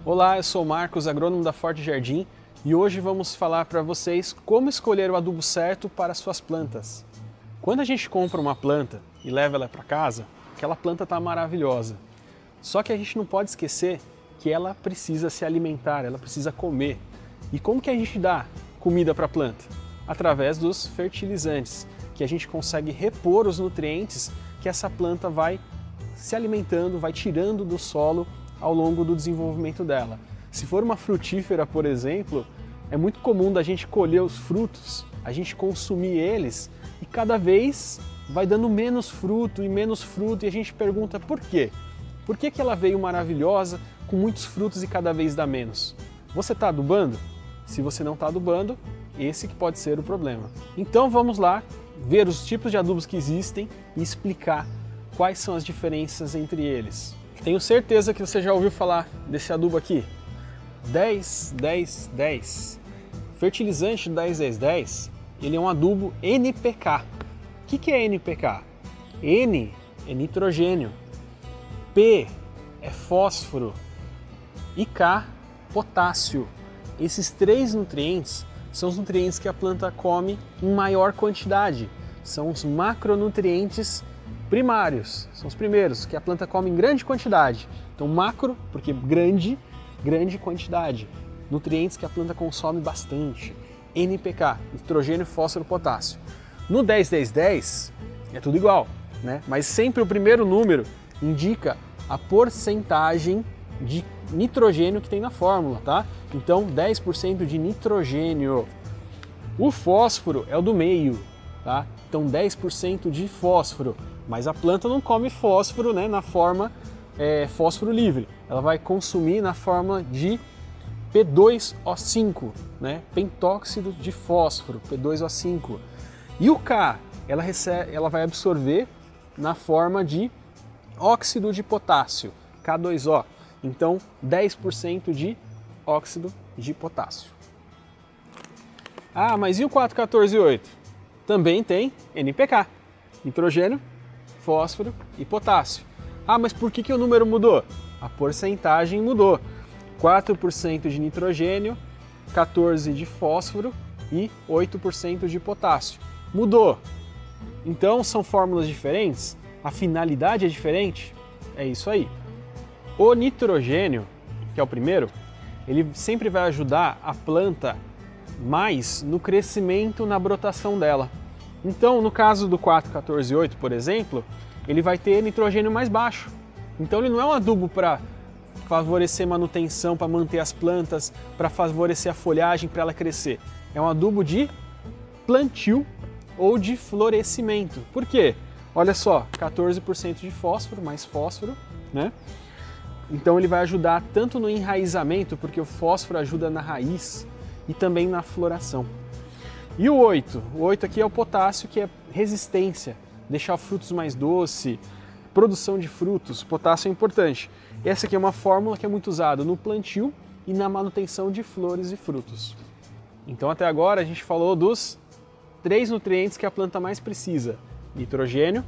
Olá, eu sou o Marcos, agrônomo da Forte Jardim, e hoje vamos falar para vocês como escolher o adubo certo para suas plantas. Quando a gente compra uma planta e leva ela para casa, aquela planta está maravilhosa. Só que a gente não pode esquecer que ela precisa se alimentar, ela precisa comer. E como que a gente dá comida para a planta? Através dos fertilizantes, que a gente consegue repor os nutrientes que essa planta vai se alimentando, vai tirando do solo ao longo do desenvolvimento dela. Se for uma frutífera, por exemplo, é muito comum da gente colher os frutos, a gente consumir eles e cada vez vai dando menos fruto e a gente pergunta por quê? Por que ela veio maravilhosa, com muitos frutos e cada vez dá menos? Você está adubando? Se você não está adubando, esse que pode ser o problema. Então vamos lá ver os tipos de adubos que existem e explicar quais são as diferenças entre eles. Tenho certeza que você já ouviu falar desse adubo aqui, 10-10-10. Fertilizante 10-10-10, ele é um adubo NPK. O que é NPK? N é nitrogênio, P é fósforo e K, potássio. Esses três nutrientes são os nutrientes que a planta come em maior quantidade. São os macronutrientes primários, são os primeiros, que a planta come em grande quantidade. Então macro, porque grande quantidade. Nutrientes que a planta consome bastante. NPK, nitrogênio, fósforo, potássio. No 10-10-10 é tudo igual, né? Mas sempre o primeiro número indica a porcentagem de nitrogênio que tem na fórmula, tá? Então 10% de nitrogênio. O fósforo é o do meio, tá? Então 10% de fósforo. Mas a planta não come fósforo, né, na forma fósforo livre. Ela vai consumir na forma de P2O5, né, pentóxido de fósforo, P2O5. E o K, ela vai absorver na forma de óxido de potássio, K2O. Então 10% de óxido de potássio. Ah, mas e o 4,14,8? Também tem NPK, nitrogênio, fósforo e potássio. Ah, mas por que o número mudou? A porcentagem mudou. 4% de nitrogênio, 14% de fósforo e 8% de potássio. Mudou. Então são fórmulas diferentes? A finalidade é diferente? É isso aí. O nitrogênio, que é o primeiro, ele sempre vai ajudar a planta mais no crescimento, na brotação dela. Então, no caso do 4,14,8, por exemplo, ele vai ter nitrogênio mais baixo. Então ele não é um adubo para favorecer manutenção, para manter as plantas, para favorecer a folhagem, para ela crescer. É um adubo de plantio ou de florescimento. Por quê? Olha só, 14% de fósforo, mais fósforo, né? Então ele vai ajudar tanto no enraizamento, porque o fósforo ajuda na raiz e também na floração. E o 8? O 8 aqui é o potássio, que é resistência, deixar frutos mais doce, produção de frutos. Potássio é importante. Essa aqui é uma fórmula que é muito usada no plantio e na manutenção de flores e frutos. Então até agora a gente falou dos 3 nutrientes que a planta mais precisa: nitrogênio,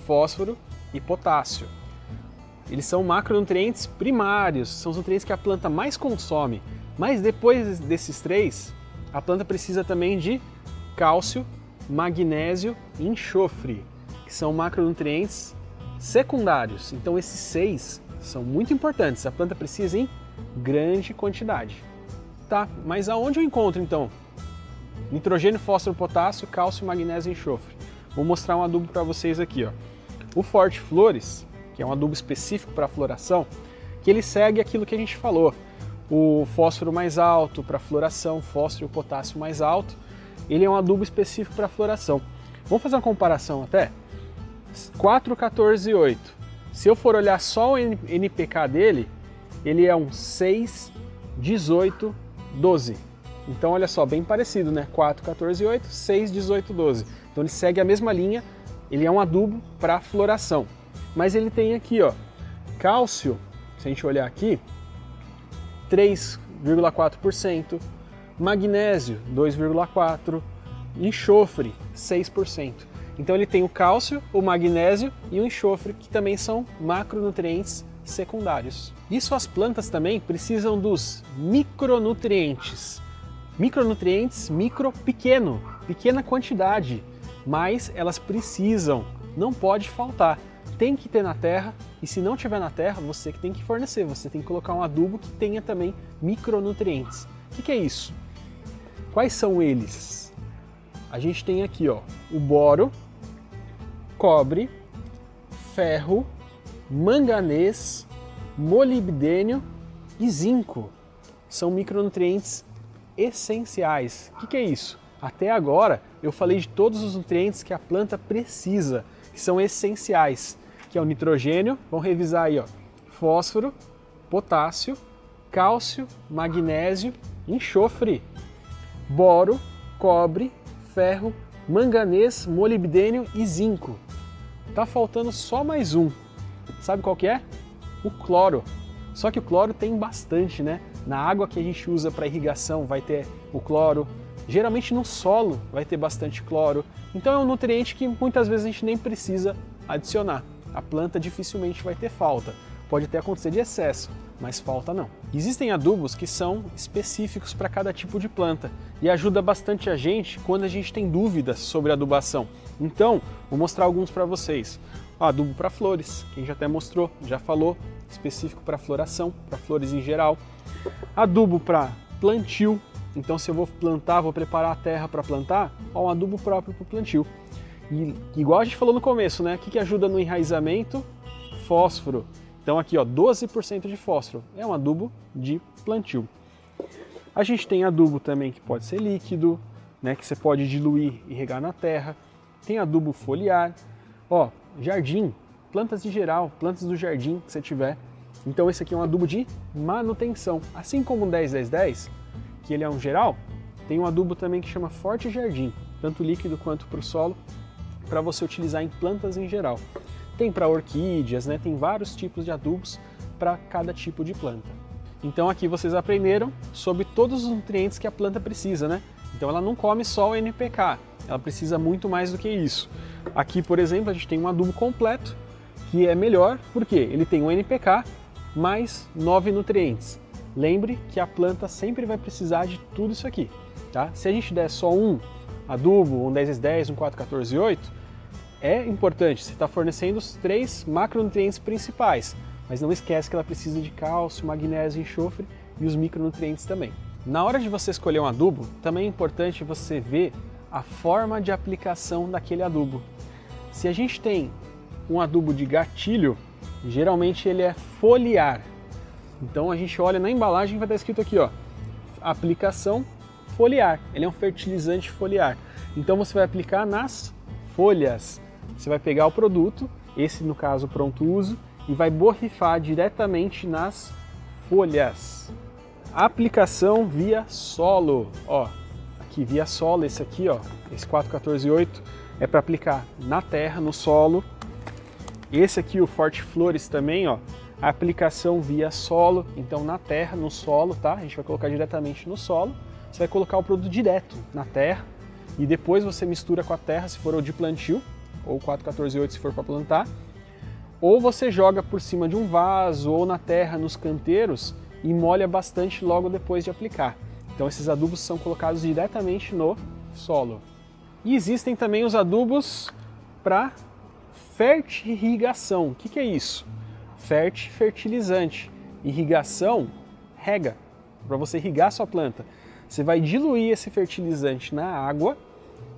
fósforo e potássio. Eles são macronutrientes primários, são os nutrientes que a planta mais consome. Mas depois desses 3, a planta precisa também de cálcio, magnésio e enxofre, que são macronutrientes secundários. Então esses 6 são muito importantes, a planta precisa em grande quantidade. Tá, mas aonde eu encontro então nitrogênio, fósforo, potássio, cálcio, magnésio e enxofre? Vou mostrar um adubo para vocês aqui, ó. O Forte Flores, que é um adubo específico para floração, que ele segue aquilo que a gente falou. O fósforo mais alto para floração, fósforo e o potássio mais alto. Ele é um adubo específico para floração. Vamos fazer uma comparação até? 4,14,8. Se eu for olhar só o NPK dele, ele é um 6, 18, 12. Então olha só, bem parecido, né? 4,14,8, 6, 18, 12. Então ele segue a mesma linha, ele é um adubo para floração. Mas ele tem aqui, ó, cálcio, se a gente olhar aqui, 3,4%, magnésio 2,4%, enxofre 6%. Então ele tem o cálcio, o magnésio e o enxofre, que também são macronutrientes secundários. Isso, as plantas também precisam dos micronutrientes. Micronutrientes, pequena quantidade, mas elas precisam, não pode faltar. Tem que ter na terra, e se não tiver na terra, você que tem que fornecer, você tem que colocar um adubo que tenha também micronutrientes. O que é isso? Quais são eles? A gente tem aqui, ó, o boro, cobre, ferro, manganês, molibdênio e zinco. São micronutrientes essenciais. O que é isso? Até agora eu falei de todos os nutrientes que a planta precisa, que são essenciais, que é o nitrogênio, vamos revisar aí, ó, fósforo, potássio, cálcio, magnésio, enxofre, boro, cobre, ferro, manganês, molibdênio e zinco. Tá faltando só mais um. Sabe qual que é? O cloro. Só que o cloro tem bastante, né? Na água que a gente usa para irrigação vai ter o cloro. Geralmente no solo vai ter bastante cloro. Então é um nutriente que muitas vezes a gente nem precisa adicionar. A planta dificilmente vai ter falta. Pode até acontecer de excesso, mas falta não. Existem adubos que são específicos para cada tipo de planta e ajuda bastante a gente quando a gente tem dúvidas sobre adubação. Então, vou mostrar alguns para vocês. Adubo para flores, quem já até mostrou, já falou, específico para floração, para flores em geral. Adubo para plantio, então se eu vou plantar, vou preparar a terra para plantar, um adubo próprio para o plantio. E igual a gente falou no começo, né? O que ajuda no enraizamento? Fósforo. Então aqui, ó, 12% de fósforo. É um adubo de plantio. A gente tem adubo também que pode ser líquido, né? Que você pode diluir e regar na terra. Tem adubo foliar. Ó, jardim, plantas em geral, plantas do jardim que você tiver. Então esse aqui é um adubo de manutenção. Assim como o 10-10-10, que ele é um geral, tem um adubo também que chama Forte Jardim, tanto líquido quanto para o solo, para você utilizar em plantas em geral. Tem para orquídeas, né? Tem vários tipos de adubos para cada tipo de planta. Então aqui vocês aprenderam sobre todos os nutrientes que a planta precisa, né? Então ela não come só o NPK, ela precisa muito mais do que isso. Aqui, por exemplo, a gente tem um adubo completo, que é melhor, porque ele tem um NPK mais 9 nutrientes. Lembre que a planta sempre vai precisar de tudo isso aqui, tá? Se a gente der só um adubo, um 10-10, um 4-14-8, é importante, você está fornecendo os 3 macronutrientes principais, mas não esquece que ela precisa de cálcio, magnésio, enxofre e os micronutrientes também. Na hora de você escolher um adubo, também é importante você ver a forma de aplicação daquele adubo. Se a gente tem um adubo de gatilho, geralmente ele é foliar. Então a gente olha na embalagem e vai estar escrito aqui, ó, aplicação foliar. Ele é um fertilizante foliar. Então você vai aplicar nas folhas. Você vai pegar o produto, esse no caso pronto uso, e vai borrifar diretamente nas folhas. Aplicação via solo, ó, aqui via solo, esse aqui, ó, esse 4-14-8 é para aplicar na terra, no solo. Esse aqui, o Forte Flores também, ó, aplicação via solo, então na terra, no solo, tá? A gente vai colocar diretamente no solo. Você vai colocar o produto direto na terra e depois você mistura com a terra, se for o de plantio, ou 4-14-8 se for para plantar, ou você joga por cima de um vaso ou na terra, nos canteiros, e molha bastante logo depois de aplicar. Então esses adubos são colocados diretamente no solo. E existem também os adubos para fertirrigação. O que é isso? Fertilizante. Irrigação, rega, para você irrigar a sua planta. Você vai diluir esse fertilizante na água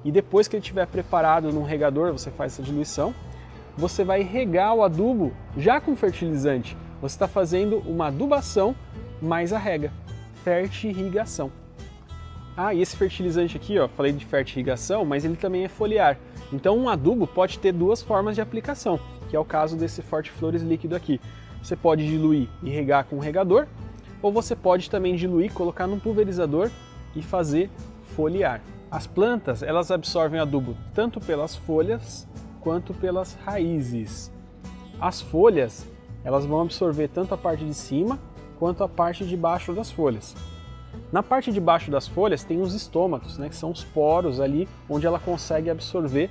e depois que ele estiver preparado num regador, você faz essa diluição, você vai regar o adubo já com fertilizante. Você está fazendo uma adubação mais a rega, fertirrigação. Ah, e esse fertilizante aqui, ó, falei de fertirrigação, mas ele também é foliar. Então um adubo pode ter 2 formas de aplicação, que é o caso desse Forte Flores líquido aqui. Você pode diluir e regar com um regador, ou você pode também diluir, colocar num pulverizador e fazer foliar. As plantas, elas absorvem adubo tanto pelas folhas quanto pelas raízes. As folhas, elas vão absorver tanto a parte de cima quanto a parte de baixo das folhas. Na parte de baixo das folhas tem os estômatos, né, que são os poros ali onde ela consegue absorver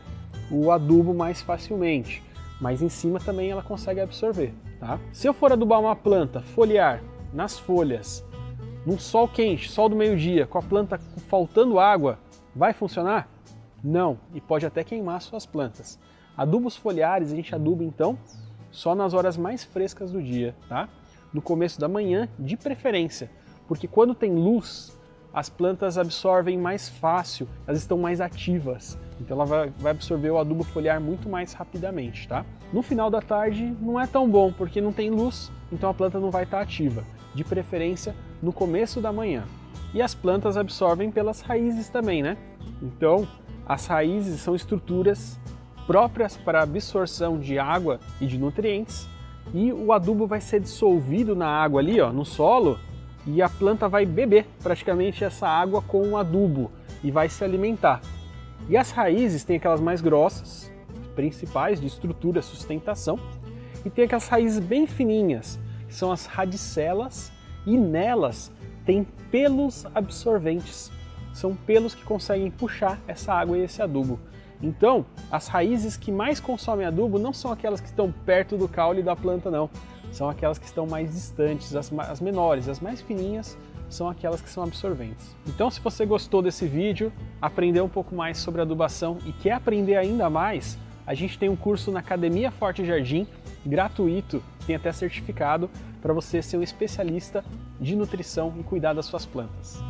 o adubo mais facilmente, mas em cima também ela consegue absorver. tá? Se eu for adubar uma planta foliar nas folhas, num sol quente, sol do meio-dia, com a planta faltando água, vai funcionar? Não, e pode até queimar suas plantas. Adubos foliares a gente aduba então só nas horas mais frescas do dia, tá? No começo da manhã, de preferência, porque quando tem luz, as plantas absorvem mais fácil, elas estão mais ativas, então ela vai absorver o adubo foliar muito mais rapidamente, tá? No final da tarde não é tão bom, porque não tem luz, então a planta não vai estar ativa, de preferência no começo da manhã. E as plantas absorvem pelas raízes também, né? Então, as raízes são estruturas próprias para absorção de água e de nutrientes, e o adubo vai ser dissolvido na água ali, ó, no solo, e a planta vai beber praticamente essa água com o adubo e vai se alimentar. E as raízes tem aquelas mais grossas, principais de estrutura, sustentação, e tem aquelas raízes bem fininhas, que são as radicelas, e nelas tem pelos absorventes. São pelos que conseguem puxar essa água e esse adubo. Então, as raízes que mais consomem adubo não são aquelas que estão perto do caule da planta, não. São aquelas que estão mais distantes, as menores, as mais fininhas são aquelas que são absorventes. Então, se você gostou desse vídeo, aprendeu um pouco mais sobre adubação e quer aprender ainda mais, a gente tem um curso na Academia Forte Jardim, gratuito, tem até certificado, para você ser um especialista de nutrição e cuidar das suas plantas.